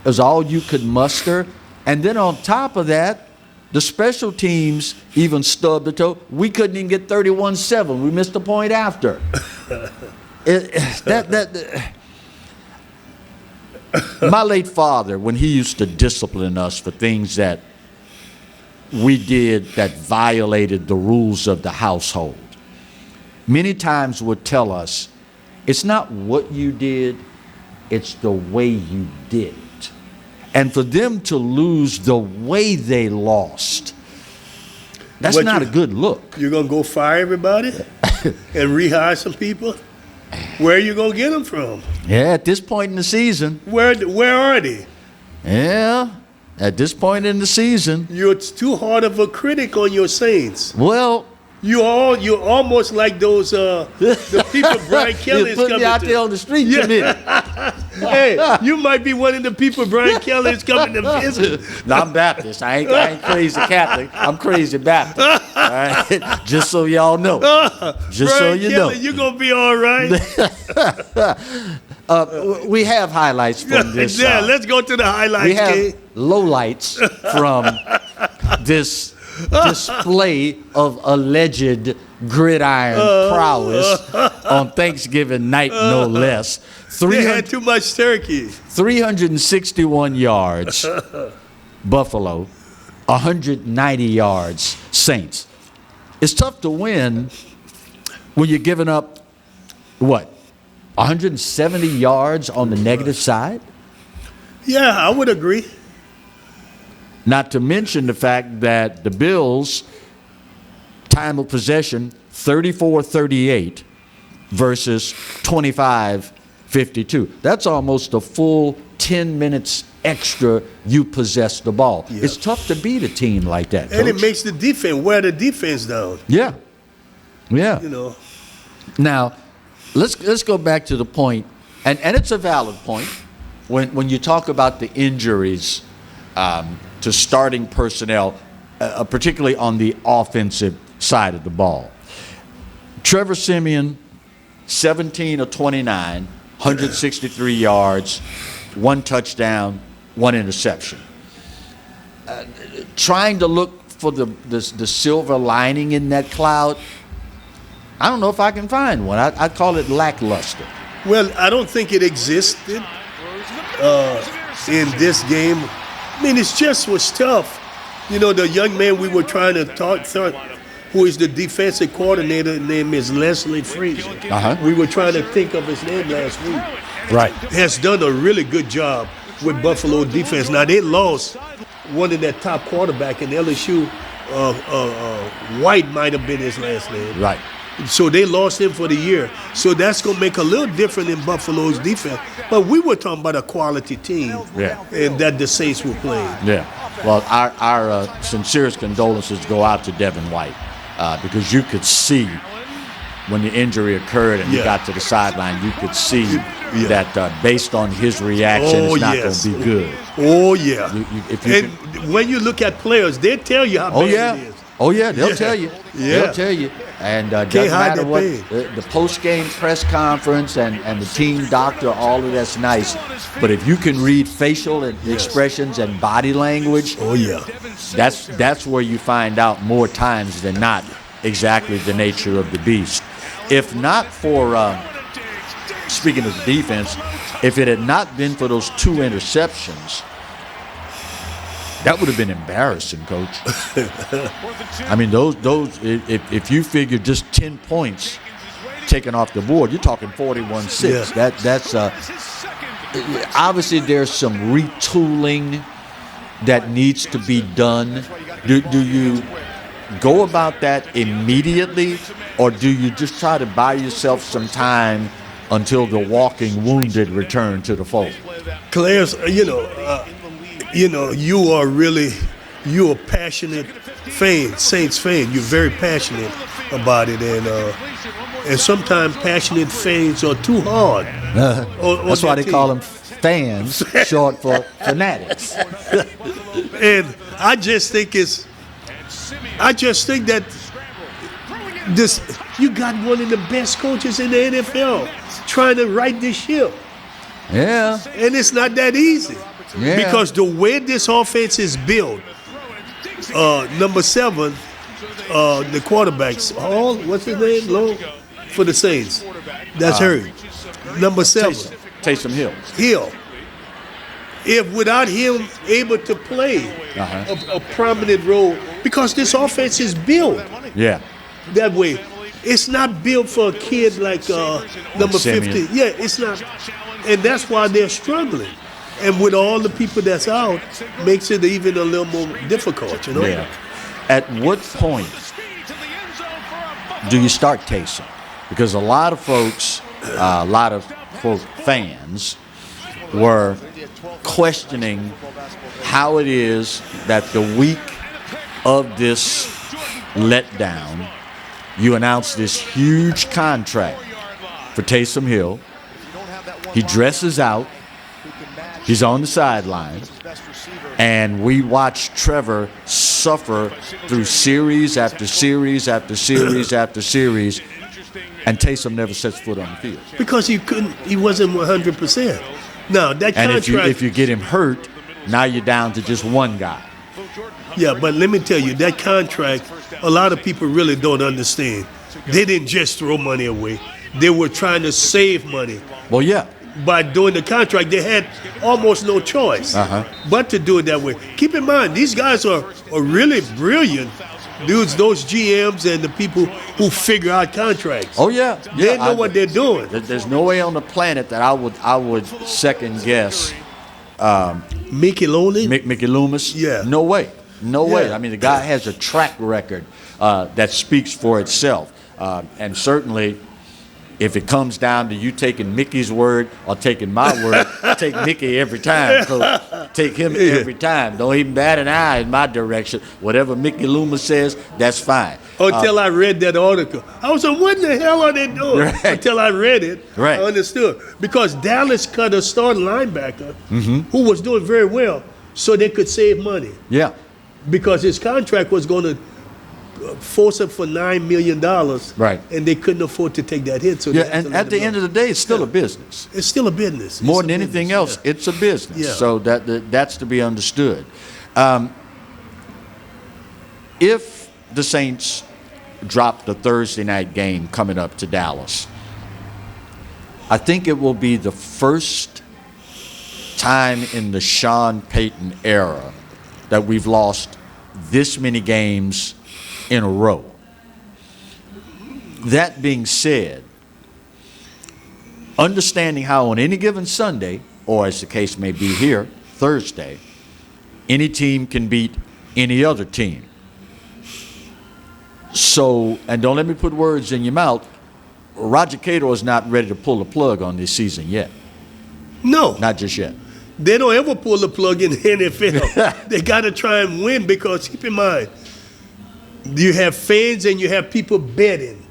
Speaker 2: is all you could muster. And then on top of that, the special teams even stubbed the toe. We couldn't even get 31-7. We missed a point after. My late father, when he used to discipline us for things that we did that violated the rules of the household, many times would tell us, it's not what you did, it's the way you did it. And for them to lose the way they lost, that's not a good look.
Speaker 5: You're going to go fire everybody and rehire some people? Where are you going to get them from?
Speaker 2: Yeah, at this point in the season.
Speaker 5: Where are they?
Speaker 2: Yeah, at this point in the season.
Speaker 5: You're too hard of a critic on your Saints.
Speaker 2: Well,
Speaker 5: you're almost like those the people Brian Kelly is coming to.
Speaker 2: You're putting me out there on the street,
Speaker 5: Hey, you might be one of the people Brian Kelly is coming to visit.
Speaker 2: No, I'm Baptist. I ain't crazy Catholic. I'm crazy Baptist. All right? Just so y'all know. Just
Speaker 5: Brian
Speaker 2: so you
Speaker 5: Kelly,
Speaker 2: know.
Speaker 5: You're going to be all right.
Speaker 2: We have highlights from this.
Speaker 5: Yeah, let's go to the highlights.
Speaker 2: We have lowlights from this display of alleged gridiron prowess on Thanksgiving night, no less.
Speaker 5: They had too much turkey.
Speaker 2: 361 yards, Buffalo. 190 yards, Saints. It's tough to win when you're giving up, 170 yards on the negative side?
Speaker 5: Yeah, I would agree.
Speaker 2: Not to mention the fact that the Bills, time of possession, 34-38 versus 25-52. That's almost a full 10 minutes extra you possess the ball. Yeah. It's tough to beat a team like that, Coach.
Speaker 5: And it makes the defense, wear the defense down.
Speaker 2: Yeah. Yeah.
Speaker 5: Now,
Speaker 2: let's go back to the point, and it's a valid point, when you talk about the injuries to starting personnel, particularly on the offensive side of the ball. Trevor Siemian 17 of 29, 163 yards, 1 touchdown, 1 interception. Trying to look for the silver lining in that cloud, I don't know if I can find one. I call it lackluster.
Speaker 5: Well, I don't think it existed in this game. I mean, it just was tough. You know, the young man we were trying to talk, who is the defensive coordinator, his name is Leslie Frazier. We were trying to think of his name last week.
Speaker 2: Right.
Speaker 5: Has done a really good job with Buffalo defense. Now, they lost one of their top quarterback in LSU. White might have been his last name.
Speaker 2: Right.
Speaker 5: So they lost him for the year. So that's going to make a little difference in Buffalo's defense. But we were talking about a quality team and that the Saints were playing.
Speaker 2: Yeah. Well, our sincerest condolences go out to Devin White because you could see when the injury occurred and he got to the sideline, you could see that based on his reaction, it's not going to be good.
Speaker 5: Oh, yeah. When you look at players, they tell you how bad it is.
Speaker 2: Oh, yeah, they'll tell you.
Speaker 5: Yeah.
Speaker 2: They'll tell you. And doesn't matter what the post-game press conference and the team doctor, all of that's nice. But if you can read facial expressions and body language, that's where you find out more times than not exactly the nature of the beast. If not for, speaking of the defense, if it had not been for those 2 interceptions, that would have been embarrassing, Coach. I mean, those if you figure just 10 points taken off the board, you're talking 41-6. That's obviously there's some retooling that needs to be done. Do you go about that immediately, or do you just try to buy yourself some time until the walking wounded return to the fold?
Speaker 5: Clarence, you're a passionate fan, Saints fan. You're very passionate about it, and sometimes passionate fans are too hard.
Speaker 2: That's why they call them fans, short for fanatics.
Speaker 5: And I just think that you got one of the best coaches in the NFL trying to right this ship.
Speaker 2: Yeah.
Speaker 5: And it's not that easy. Yeah. Because the way this offense is built, number 7, the quarterbacks, what's his name? Low for the Saints. That's hurt. Number 7.
Speaker 2: Taysom
Speaker 5: Hill. If without him able to play a prominent role, because this offense is built that way. It's not built for a kid like number 50. Yeah, it's not. And that's why they're struggling. And with all the people that's out, makes it even a little more difficult,
Speaker 2: Yeah. At what point do you start Taysom? Because a lot of folks, a lot of, quote, fans were questioning how it is that the week of this letdown, you announced this huge contract for Taysom Hill. He dresses out. He's on the sideline. And we watch Trevor suffer through series after series after series after series. And Taysom never sets foot on the field.
Speaker 5: Because he wasn't 100%. Now, that contract.
Speaker 2: And if you get him hurt, now you're down to just one guy.
Speaker 5: Yeah, but let me tell you, that contract, a lot of people really don't understand. They didn't just throw money away. They were trying to save money.
Speaker 2: Well, yeah.
Speaker 5: By doing the contract, they had almost no choice but to do it that way. Keep in mind, these guys are really brilliant dudes, those GMs and the people who figure out contracts.
Speaker 2: Oh, yeah.
Speaker 5: They know what they're doing.
Speaker 2: There's no way on the planet that I would second guess
Speaker 5: Mickey Loomis?
Speaker 2: Mickey Loomis?
Speaker 5: Yeah.
Speaker 2: No way. No way. I mean, the guy has a track record that speaks for itself. And certainly, if it comes down to you taking Mickey's word or taking my word, take Mickey every time, Coach. Take him every time. Don't even bat an eye in my direction. Whatever Mickey Loomis says, that's fine.
Speaker 5: Until I read that article. I was like, what the hell are they doing? Right. Until I read it, I understood. Because Dallas cut a starting linebacker who was doing very well so they could save money.
Speaker 2: Yeah.
Speaker 5: Because his contract was going to force them for $9 million.
Speaker 2: Right.
Speaker 5: And they couldn't afford to take that hit. So
Speaker 2: Yeah, and at the end of the day, it's still a business.
Speaker 5: it's still a business.
Speaker 2: More
Speaker 5: It's
Speaker 2: than
Speaker 5: a
Speaker 2: anything
Speaker 5: business,
Speaker 2: else, it's a business.
Speaker 5: Yeah.
Speaker 2: So that's to be understood. If the Saints drop the Thursday night game coming up to Dallas, I think it will be the first time in the Sean Payton era that we've lost this many games in a row. That being said, understanding how on any given Sunday, or as the case may be here, Thursday, any team can beat any other team. So, and don't let me put words in your mouth, Roger Cador is not ready to pull the plug on this season yet.
Speaker 5: No.
Speaker 2: Not just yet.
Speaker 5: They don't ever pull the plug in the NFL. They got to try and win because, keep in mind, you have fans and you have people betting.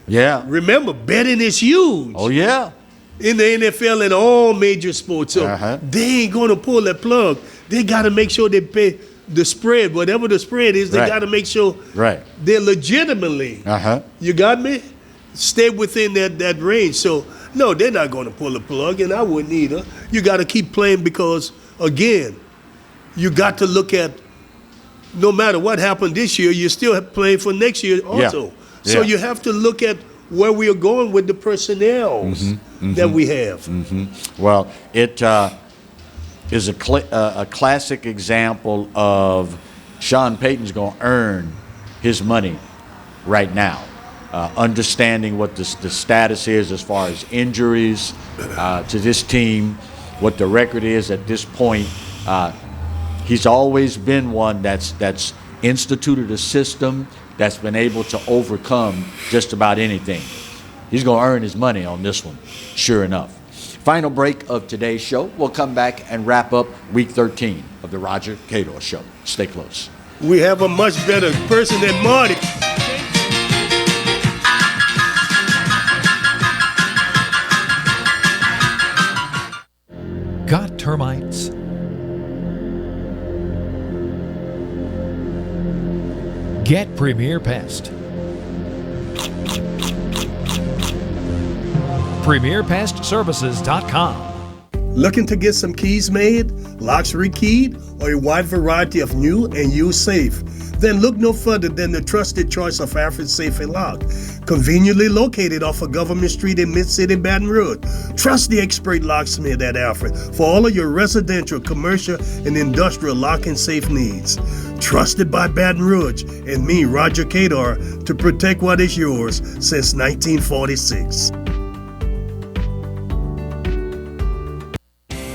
Speaker 2: Yeah.
Speaker 5: Remember, betting is huge.
Speaker 2: Oh, yeah.
Speaker 5: In the NFL and all major sports. So they ain't going to pull that plug. They got to make sure they pay the spread, whatever the spread is, they got to make sure they're legitimately, you got me? Stay within that range. So, no, they're not going to pull the plug, and I wouldn't either. You got to keep playing because, again, you got to look at no matter what happened this year, you're still playing for next year also.
Speaker 2: Yeah.
Speaker 5: So you have to look at where we are going with the personnel that we have.
Speaker 2: Well, it is a classic example of Sean Payton's going to earn his money right now. Understanding what the status is as far as injuries to this team, what the record is at this point. He's always been one that's instituted a system that's been able to overcome just about anything. He's going to earn his money on this one, sure enough. Final break of today's show. We'll come back and wrap up Week 13 of the Roger Cador Show. Stay close.
Speaker 5: We have a much better person than Marty.
Speaker 6: Got termites? Get Premier Pest. PremierPestServices.com.
Speaker 5: Looking to get some keys made, locks rekeyed, or a wide variety of new and used safe? Then look no further than the trusted choice of Alfred Safe and Lock. Conveniently located off of Government Street in Mid-City, Baton Rouge. Trust the expert locksmith at Alfred for all of your residential, commercial, and industrial lock and safe needs. Trusted by Baton Rouge and me, Roger Cador, to protect what is yours since 1946.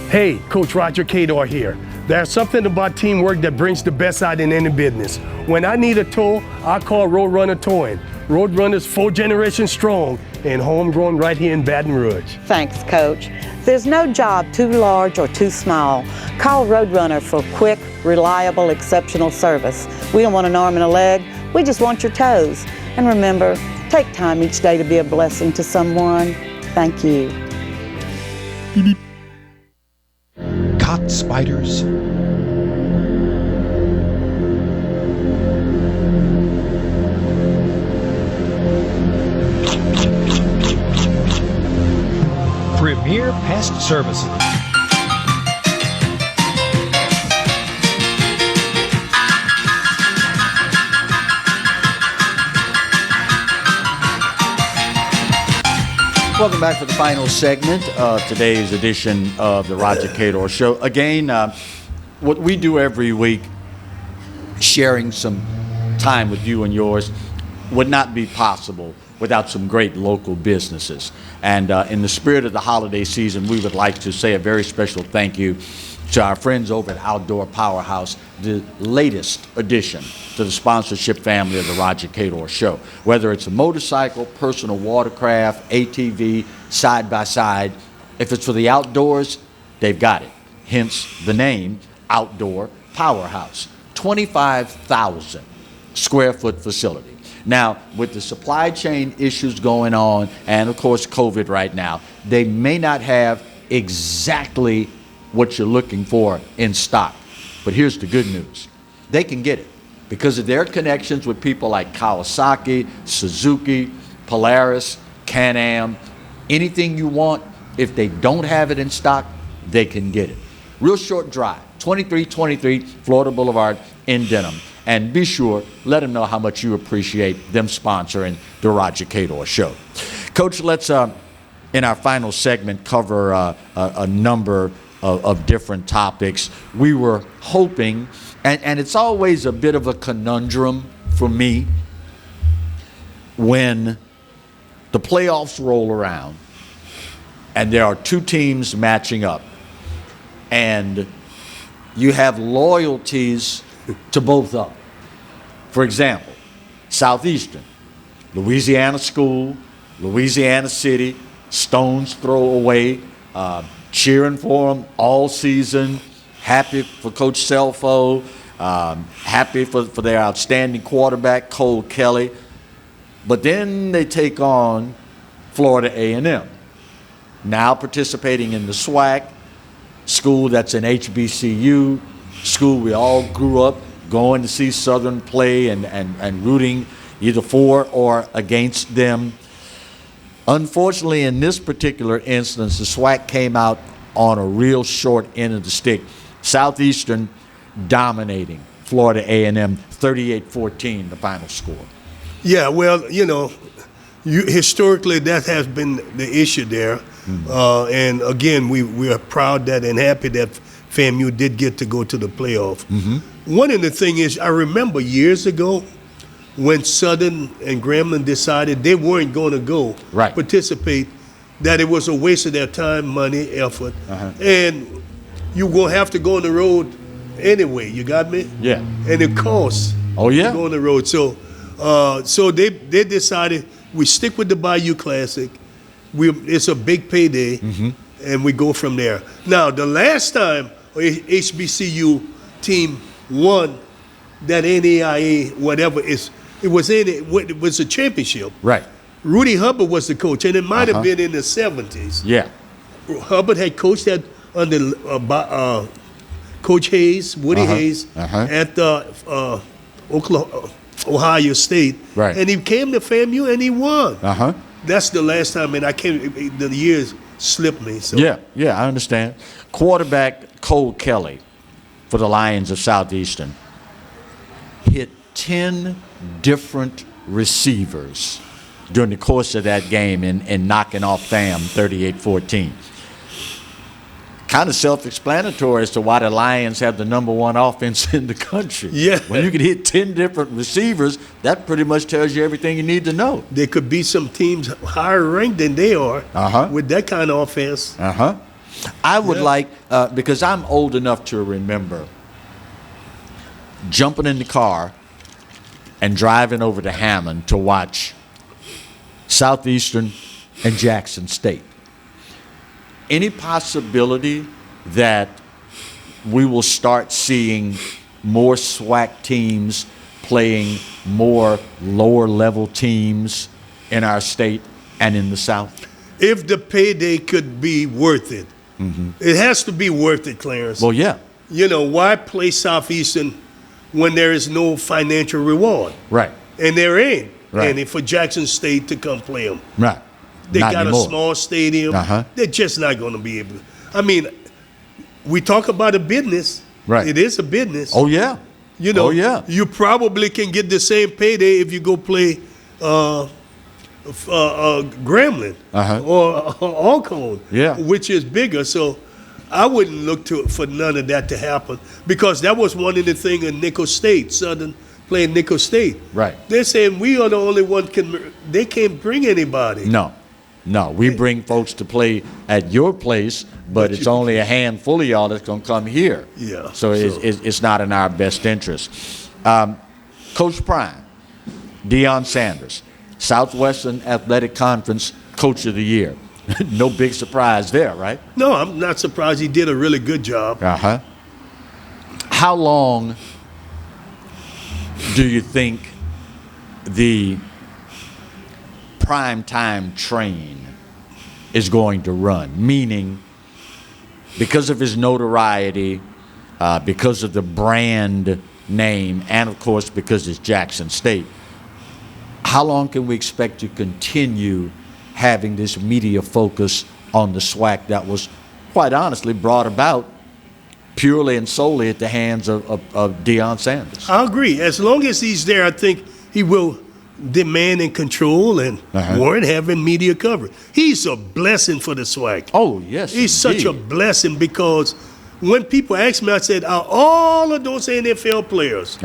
Speaker 5: Hey, Coach Roger Cador here. There's something about teamwork that brings the best out in any business. When I need a tow, I call Roadrunner Towing. Roadrunner's 4 generations strong and homegrown right here in Baton Rouge.
Speaker 7: Thanks, Coach. There's no job too large or too small. Call Roadrunner for quick, reliable, exceptional service. We don't want an arm and a leg. We just want your toes. And remember, take time each day to be a blessing to someone. Thank you.
Speaker 6: Caught spiders? Premier Pest Services.
Speaker 2: Welcome back to the final segment of today's edition of the Roger Cador Show. Again, what we do every week, sharing some time with you and yours, would not be possible without some great local businesses. And in the spirit of the holiday season, we would like to say a very special thank you to our friends over at Outdoor Powerhouse, the latest addition to the sponsorship family of the Roger Cador Show. Whether it's a motorcycle, personal watercraft, ATV, side-by-side, if it's for the outdoors, they've got it. Hence the name Outdoor Powerhouse. 25,000 square foot facility. Now, with the supply chain issues going on, and of course COVID right now, they may not have exactly what you're looking for in stock. But here's the good news. They can get it. because of their connections with people like Kawasaki, Suzuki, Polaris, Can-Am, anything you want, if they don't have it in stock, they can get it. Real short drive, 2323 Florida Boulevard in Denham. And be sure, let them know how much you appreciate them sponsoring the Roger Cador Show. Coach, let's, in our final segment, cover a number of different topics. We were hoping, and it's always a bit of a conundrum for me when the playoffs roll around and there are two teams matching up and you have loyalties to both of them. For example, Southeastern, Louisiana School, Louisiana City, stones throw away, cheering for them all season, happy for Coach Selfo, happy for their outstanding quarterback, Cole Kelly. But then they take on Florida A&M, now participating in the SWAC, school that's an HBCU, school we all grew up going to see Southern play and rooting either for or against them. Unfortunately, in this particular instance, the SWAC came out on a real short end of the stick. Southeastern dominating Florida A&M, 38-14, the final score.
Speaker 5: Yeah, well, historically that has been the issue there. Mm-hmm. And again, we are proud that and happy that FAMU did get to go to the playoff. Mm-hmm. One of the things is, I remember years ago when Southern and Grambling decided they weren't going to go participate, that it was a waste of their time, money, effort. Uh-huh. And you're going to have to go on the road anyway, you got me?
Speaker 2: Yeah.
Speaker 5: And it costs
Speaker 2: to go
Speaker 5: on the road. So they decided we stick with the Bayou Classic. It's a big payday, mm-hmm. and we go from there. Now, the last time HBCU team won that NAIA, whatever, it was a championship.
Speaker 2: Right.
Speaker 5: Rudy Hubbard was the coach, and it might have been in the 70s.
Speaker 2: Yeah.
Speaker 5: Hubbard had coached that under Coach Hayes, Woody Hayes, at Ohio State.
Speaker 2: Right.
Speaker 5: And he came to FAMU and he won.
Speaker 2: Uh-huh.
Speaker 5: That's the last time, and the years slipped me. So.
Speaker 2: Yeah, I understand. Quarterback Cole Kelly for the Lions of Southeastern hit 10 different receivers during the course of that game in knocking off FAM 38-14. Kind of self-explanatory as to why the Lions have the number one offense in the country.
Speaker 5: Yeah.
Speaker 2: When you can hit 10 different receivers, that pretty much tells you everything you need to know.
Speaker 5: There could be some teams higher ranked than they are with that kind of offense.
Speaker 2: I would like, because I'm old enough to remember jumping in the car and driving over to Hammond to watch Southeastern and Jackson State. Any possibility that we will start seeing more SWAC teams playing more lower level teams in our state and in the South?
Speaker 5: If the payday could be worth it. Mm-hmm. It has to be worth it, Clarence.
Speaker 2: Well, yeah.
Speaker 5: Why play Southeastern when there is no financial reward?
Speaker 2: Right.
Speaker 5: And there ain't
Speaker 2: right.
Speaker 5: any for Jackson State to come play them.
Speaker 2: Right.
Speaker 5: They
Speaker 2: not
Speaker 5: got
Speaker 2: anymore.
Speaker 5: a small stadium. They're just not going to be able to. I mean, we talk about a business.
Speaker 2: Right.
Speaker 5: It is a business.
Speaker 2: Oh, yeah.
Speaker 5: You probably can get the same payday if you go play Grambling or Alcone, which is bigger. So I wouldn't look for none of that to happen, because that was one of the things in Nickel State, Southern playing Nickel State.
Speaker 2: Right.
Speaker 5: They're saying we are the only one they can't bring anybody.
Speaker 2: No, we bring folks to play at your place, but it's only a handful of y'all that's going to come here.
Speaker 5: Yeah.
Speaker 2: So it's not in our best interest. Coach Prime, Deion Sanders, Southwestern Athletic Conference Coach of the Year. No big surprise there, right?
Speaker 5: No, I'm not surprised. He did a really good job.
Speaker 2: How long do you think the prime time train is going to run? Meaning, because of his notoriety, because of the brand name, and of course because it's Jackson State. How long can we expect to continue having this media focus on the SWAC that was, quite honestly, brought about purely and solely at the hands of Deion Sanders?
Speaker 5: I agree. As long as he's there, I think he will demand and control and warrant having media coverage. He's a blessing for the SWAC.
Speaker 2: Oh, yes,
Speaker 5: he's such a blessing because when people ask me, I said, are all of those NFL players,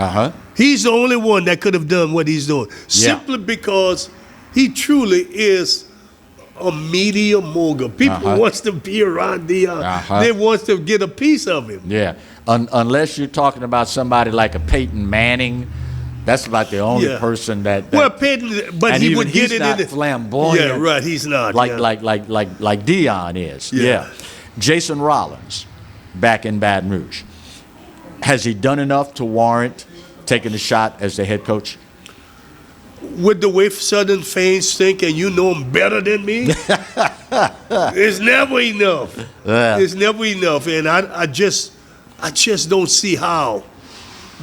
Speaker 5: he's the only one that could have done what he's doing. Simply because he truly is a media mogul. People wants to be around Deion. They want to get a piece of him.
Speaker 2: Yeah. Unless you're talking about somebody like a Peyton Manning, that's about the only person that
Speaker 5: well, Peyton, but he would get it in the
Speaker 2: flamboyant.
Speaker 5: Yeah, right. He's not
Speaker 2: like Deion is. Yeah. Jason Rollins, back in Baton Rouge, has he done enough to warrant taking a shot as the head coach?
Speaker 5: With the way Southern fans think, and you know him better than me, it's never enough. It's never enough, and I just don't see how,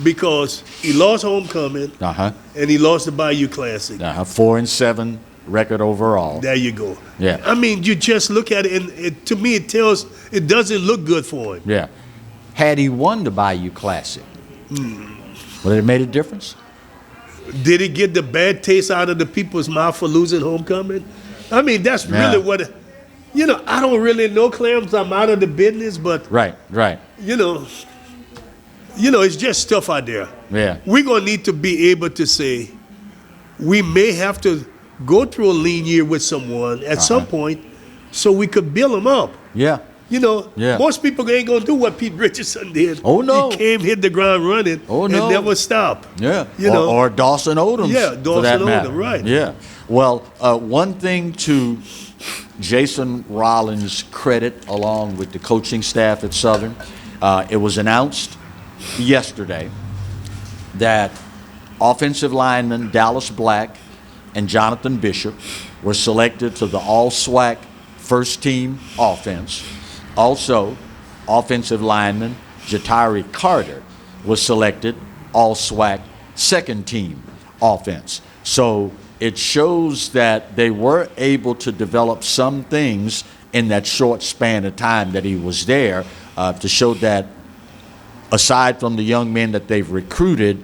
Speaker 5: because he lost homecoming and he lost the Bayou Classic.
Speaker 2: 4-7 record overall.
Speaker 5: There you go.
Speaker 2: Yeah.
Speaker 5: I mean, you just look at it, and to me, it doesn't look good for him.
Speaker 2: Yeah. Had he won the Bayou Classic, would it have made a difference?
Speaker 5: Did he get the bad taste out of the people's mouth for losing homecoming? I mean, that's really what, I don't really know, Clarence. I'm out of the business, but
Speaker 2: right.
Speaker 5: It's just stuff out there.
Speaker 2: Yeah.
Speaker 5: We're going to need to be able to say we may have to go through a lean year with someone at some point so we could build them up.
Speaker 2: Yeah.
Speaker 5: Most people ain't going to do what Pete Richardson did.
Speaker 2: Oh, no.
Speaker 5: He came, hit the ground running, and never stopped.
Speaker 2: Yeah. Or Dawson Odom.
Speaker 5: Yeah, Dawson Odom, right.
Speaker 2: Yeah. Well, one thing to Jason Rollins' credit, along with the coaching staff at Southern, it was announced yesterday that offensive lineman Dallas Black and Jonathan Bishop were selected to the All-SWAC first-team offense. Also, offensive lineman Jatari Carter was selected All-SWAC second-team offense. So it shows that they were able to develop some things in that short span of time that he was there to show that aside from the young men that they've recruited,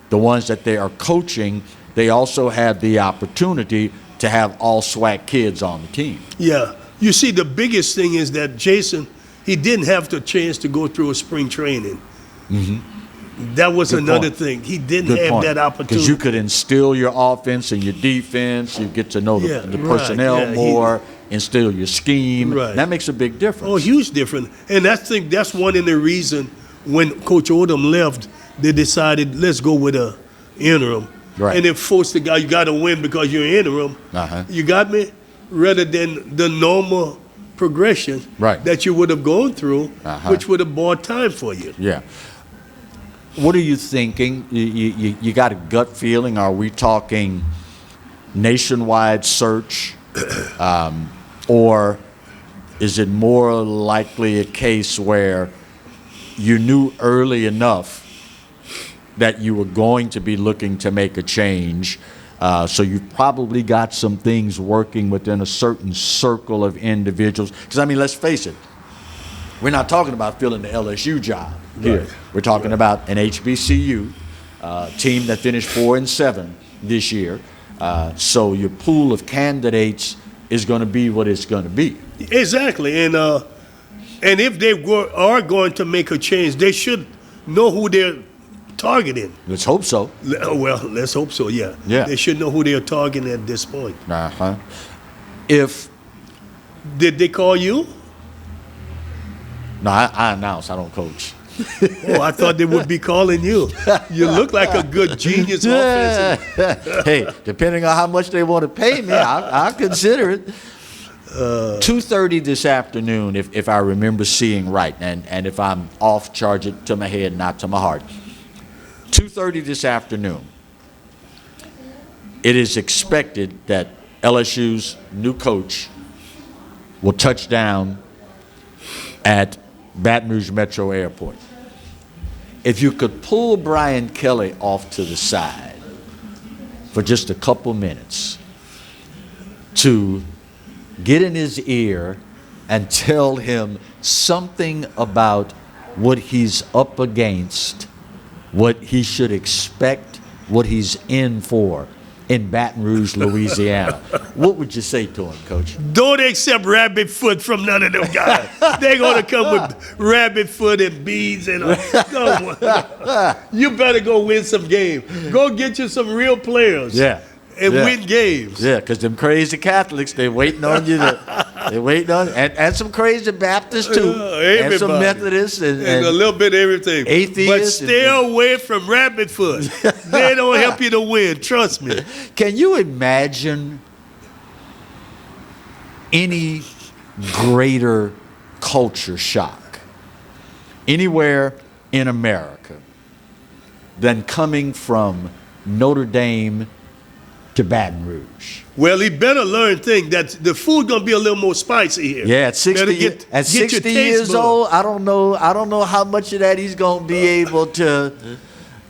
Speaker 2: the ones that they are coaching, they also have the opportunity to have all SWAC kids on the team.
Speaker 5: Yeah. You see, the biggest thing is that Jason, he didn't have the chance to go through a spring training. That was another thing. He didn't have that opportunity.
Speaker 2: Because you could instill your offense and your defense. You get to know the personnel more, instill your scheme.
Speaker 5: Right.
Speaker 2: That makes a big difference.
Speaker 5: Oh, huge difference. And I think that's one of the reasons when Coach Odom left, they decided, let's go with a interim.
Speaker 2: Right.
Speaker 5: And it forced the guy, you got to win because you're interim. You got me? Rather than the normal progression that you would have gone through, which would have bought time for you.
Speaker 2: Yeah. What are you thinking? You got a gut feeling? Are we talking nationwide search? Or is it more likely a case where you knew early enough that you were going to be looking to make a change, so you've probably got some things working within a certain circle of individuals? Because, I mean, let's face it, we're not talking about filling the LSU job here. We're talking about an HBCU team that finished 4-7 this year. So your pool of candidates is going to be what it's going to be.
Speaker 5: Exactly. And if they are going to make a change, they should know who they're targeting.
Speaker 2: Let's hope so.
Speaker 5: Well, let's hope so, yeah. They should know who they're targeting at this point. Did they call you?
Speaker 2: No, I announce. I don't coach.
Speaker 5: Oh, I thought they would be calling you. You look like a good genius offensive.
Speaker 2: Hey, depending on how much they want to pay me, I'll consider it. 2:30 this afternoon, if I remember seeing right, and if I'm off, charge it to my head, not to my heart. 2:30 this afternoon, it is expected that LSU's new coach will touch down at Baton Rouge Metro Airport. if you could pull Brian Kelly off to the side for just a couple minutes to get in his ear and tell him something about what he's up against, what he should expect, what he's in for in Baton Rouge, Louisiana. What would you say to him, Coach?
Speaker 5: Don't accept rabbit foot from none of them guys. They're going to come with rabbit foot and beads and you better go win some games. Go get you some real players.
Speaker 2: Yeah.
Speaker 5: And win games.
Speaker 2: Yeah, because them crazy Catholics, they're waiting on you. They're waiting on, and some crazy Baptists too, and some Methodists, and
Speaker 5: a little bit of everything.
Speaker 2: Atheists.
Speaker 5: But stay away from rabbit foot. They don't help you to win. Trust me.
Speaker 2: Can you imagine any greater culture shock anywhere in America than coming from Notre Dame to Baton Rouge?
Speaker 5: Well, he better learn thing that the food gonna be a little more spicy here.
Speaker 2: Yeah, at 60,
Speaker 5: get
Speaker 2: 60 years old, I don't know how much of that he's gonna be able to.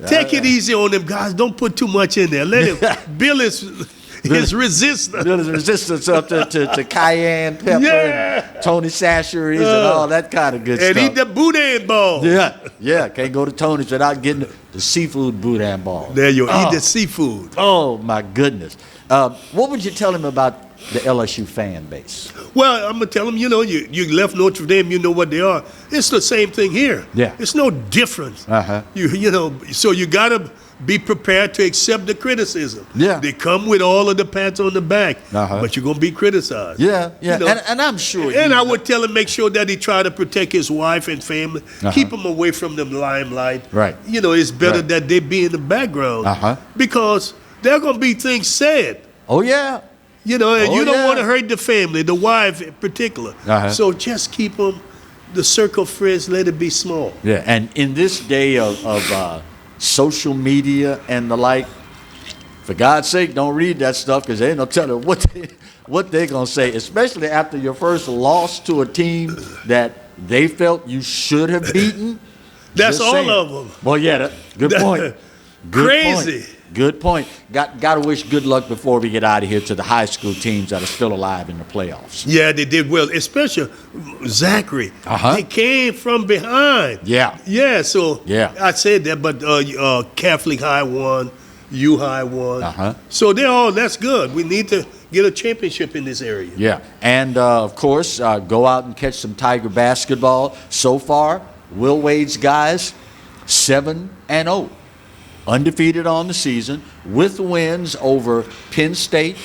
Speaker 5: Take it easy on them guys. Don't put too much in there. Let him build his resistance.
Speaker 2: Build his resistance up to cayenne pepper and Tony Chachere's and all that kind of good stuff.
Speaker 5: And eat the boudin ball.
Speaker 2: Yeah. Can't go to Tony's without getting the seafood boudin ball.
Speaker 5: There you eat the seafood.
Speaker 2: Oh, my goodness. What would you tell him about the LSU fan base?
Speaker 5: Well, I'm going to tell him, you left Notre Dame, you know what they are. It's the same thing here.
Speaker 2: Yeah.
Speaker 5: It's no difference.
Speaker 2: Uh-huh.
Speaker 5: So you got to be prepared to accept the criticism.
Speaker 2: Yeah.
Speaker 5: They come with all of the pats on the back,
Speaker 2: Uh-huh.
Speaker 5: but you're going to be criticized.
Speaker 2: Yeah. And I'm sure.
Speaker 5: And I would tell him, make sure that he try to protect his wife and family.
Speaker 2: Uh-huh.
Speaker 5: Keep him away from the limelight.
Speaker 2: Right.
Speaker 5: It's better
Speaker 2: Right.
Speaker 5: that they be in the background.
Speaker 2: Uh-huh.
Speaker 5: Because there are going to be things said.
Speaker 2: Oh, yeah.
Speaker 5: And you don't
Speaker 2: yeah.
Speaker 5: want to hurt the family, the wife in particular.
Speaker 2: Uh-huh.
Speaker 5: So just keep them, the circle of friends, let it be small.
Speaker 2: Yeah, and in this day of social media and the like, for God's sake, don't read that stuff because they ain't no telling what they're going to say, especially after your first loss to a team that they felt you should have beaten.
Speaker 5: That's
Speaker 2: Just
Speaker 5: all
Speaker 2: saying.
Speaker 5: of them.
Speaker 2: Well, yeah, good point. Good
Speaker 5: Crazy.
Speaker 2: Point. Good point. Got to wish good luck before we get out of here to the high school teams that are still alive in the playoffs.
Speaker 5: Yeah, they did well, especially Zachary.
Speaker 2: Uh-huh.
Speaker 5: They came from behind.
Speaker 2: Yeah.
Speaker 5: Yeah, so I said that, but Catholic High won, U High won.
Speaker 2: Uh-huh.
Speaker 5: So that's good. We need to get a championship in this area.
Speaker 2: Yeah, and of course, go out and catch some Tiger basketball. So far, Will Wade's guys, 7-0. Undefeated on the season with wins over Penn State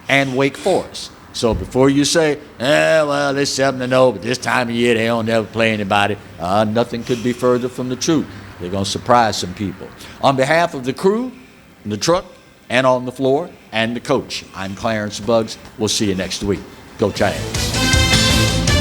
Speaker 2: and Wake Forest. So before you say, well, they're 7-0, but this time of year they don't never play anybody, nothing could be further from the truth. They're going to surprise some people. On behalf of the crew, the truck, and on the floor, and the coach, I'm Clarence Buggs. We'll see you next week. Go Giants.